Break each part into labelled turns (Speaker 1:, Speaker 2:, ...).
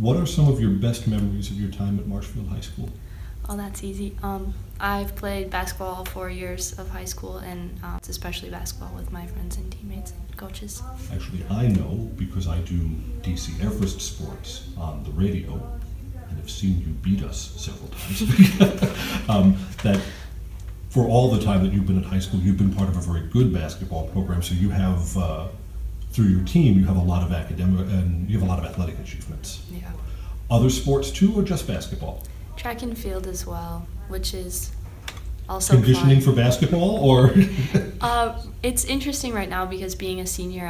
Speaker 1: What are some of your best memories of your time at Marshfield High School?
Speaker 2: Oh, that's easy. I've played basketball all 4 years of high school, and especially basketball with my friends and teammates and coaches.
Speaker 1: Actually, I know because I do DC Everest sports on the radio and have seen you beat us several times. That for all the time that you've been at high school, you've been part of a very good basketball program. So you have, through your team, you have a lot of academic and you have a lot of athletic achievements.
Speaker 2: Yeah.
Speaker 1: Other sports too, or just basketball?
Speaker 2: Track and field as well, which is also
Speaker 1: Conditioning
Speaker 2: fun.
Speaker 1: for basketball, or?
Speaker 2: It's interesting right now because being a senior,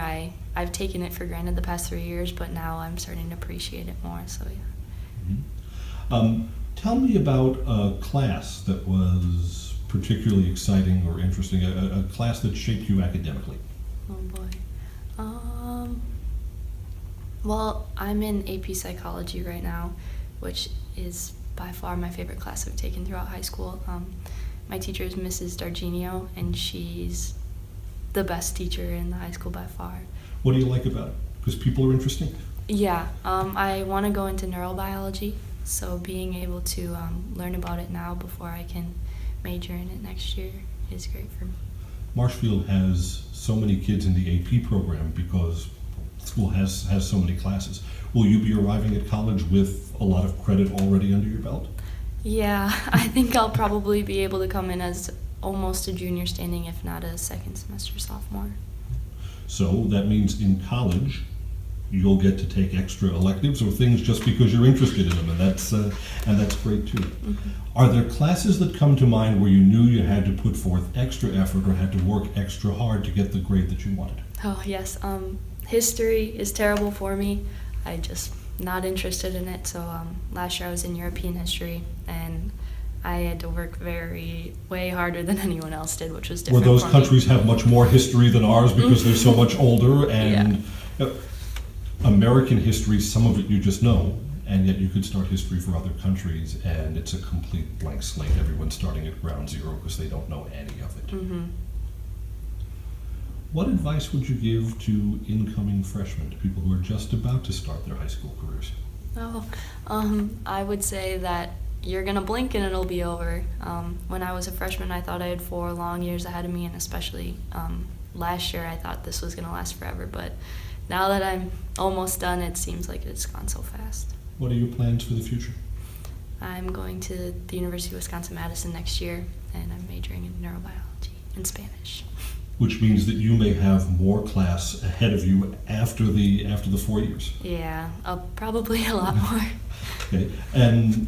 Speaker 2: I've taken it for granted the past 3 years, but now I'm starting to appreciate it more. So yeah.
Speaker 1: Mm-hmm. Tell me about a class that was particularly exciting or interesting, a class that shaped you academically.
Speaker 2: Oh boy. Well, I'm in AP Psychology right now, which is by far my favorite class I've taken throughout high school. My teacher is Mrs. Darginio, and she's the best teacher in the high school by far.
Speaker 1: What do you like about it? Because people are interesting?
Speaker 2: Yeah, I want to go into neurobiology, so being able to learn about it now before I can major in it next year is great for me.
Speaker 1: Marshfield has so many kids in the AP program because the school has so many classes. Will you be arriving at college with a lot of credit already under your belt?
Speaker 2: Yeah, I think I'll probably be able to come in as almost a junior standing, if not a second semester sophomore.
Speaker 1: So that means in college, you'll get to take extra electives or things just because you're interested in them, and that's great too.
Speaker 2: Mm-hmm.
Speaker 1: Are there classes that come to mind where you knew you had to put forth extra effort or had to work extra hard to get the grade that you wanted?
Speaker 2: Oh yes, history is terrible for me. I just not interested in it. So last year I was in European history, and I had to work way harder than anyone else did, which was different.
Speaker 1: Where those
Speaker 2: for
Speaker 1: countries
Speaker 2: me.
Speaker 1: have much more history than ours because they're so much older, and American history, some of it you just know, and yet you could start history for other countries, and it's a complete blank slate. Everyone's starting at ground zero because they don't know any of it.
Speaker 2: Mm-hmm.
Speaker 1: What advice would you give to incoming freshmen, to people who are just about to start their high school careers?
Speaker 2: Oh, I would say that you're gonna blink and it'll be over. When I was a freshman, I thought I had 4 long years ahead of me, and especially last year, I thought this was gonna last forever. But now that I'm almost done, it seems like it's gone so fast.
Speaker 1: What are your plans for the future?
Speaker 2: I'm going to the University of Wisconsin-Madison next year, and I'm majoring in neurobiology and Spanish.
Speaker 1: Which means that you may have more class ahead of you after the 4 years.
Speaker 2: Yeah, probably a lot more.
Speaker 1: Okay, and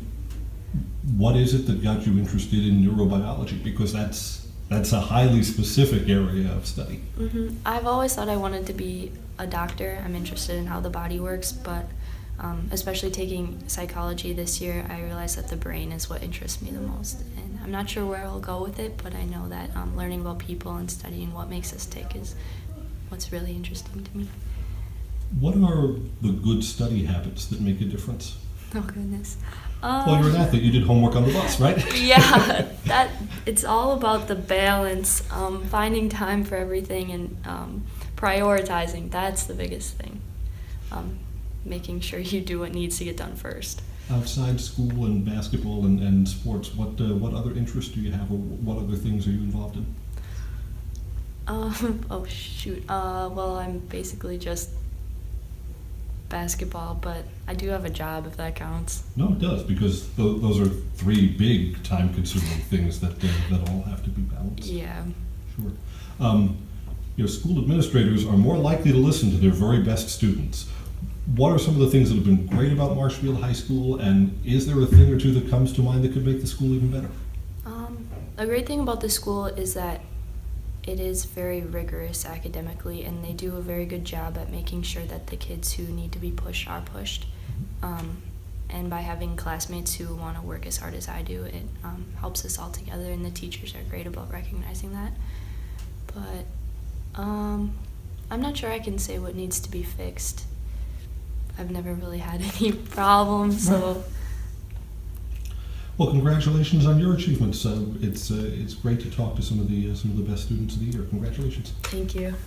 Speaker 1: what is it that got you interested in neurobiology? Because that's a highly specific area of study.
Speaker 2: Mm-hmm. I've always thought I wanted to be a doctor. I'm interested in how the body works, but especially taking psychology this year, I realized that the brain is what interests me the most. And I'm not sure where I'll go with it, but I know that learning about people and studying what makes us tick is what's really interesting to me.
Speaker 1: What are the good study habits that make a difference?
Speaker 2: Oh, goodness.
Speaker 1: Well, you're an athlete. You did homework on the bus, right?
Speaker 2: Yeah, it's all about the balance, finding time for everything, and prioritizing. That's the biggest thing. Making sure you do what needs to get done first.
Speaker 1: Outside school and basketball and sports, what other interests do you have, or what other things are you involved in?
Speaker 2: Oh shoot. Well, I'm basically just basketball, but I do have a job, if that counts.
Speaker 1: No, it does, because those are 3 big time-consuming things that all have to be balanced.
Speaker 2: Yeah.
Speaker 1: Sure. School administrators are more likely to listen to their very best students. What are some of the things that have been great about Marshfield High School, and is there a thing or two that comes to mind that could make the school even better?
Speaker 2: A great thing about the school is that it is very rigorous academically, and they do a very good job at making sure that the kids who need to be pushed are pushed. And by having classmates who want to work as hard as I do, it helps us all together, and the teachers are great about recognizing that. But I'm not sure I can say what needs to be fixed. I've never really had any problems, so.
Speaker 1: Well, congratulations on your achievements. It's great to talk to some of the best students of the year. Congratulations.
Speaker 2: Thank you.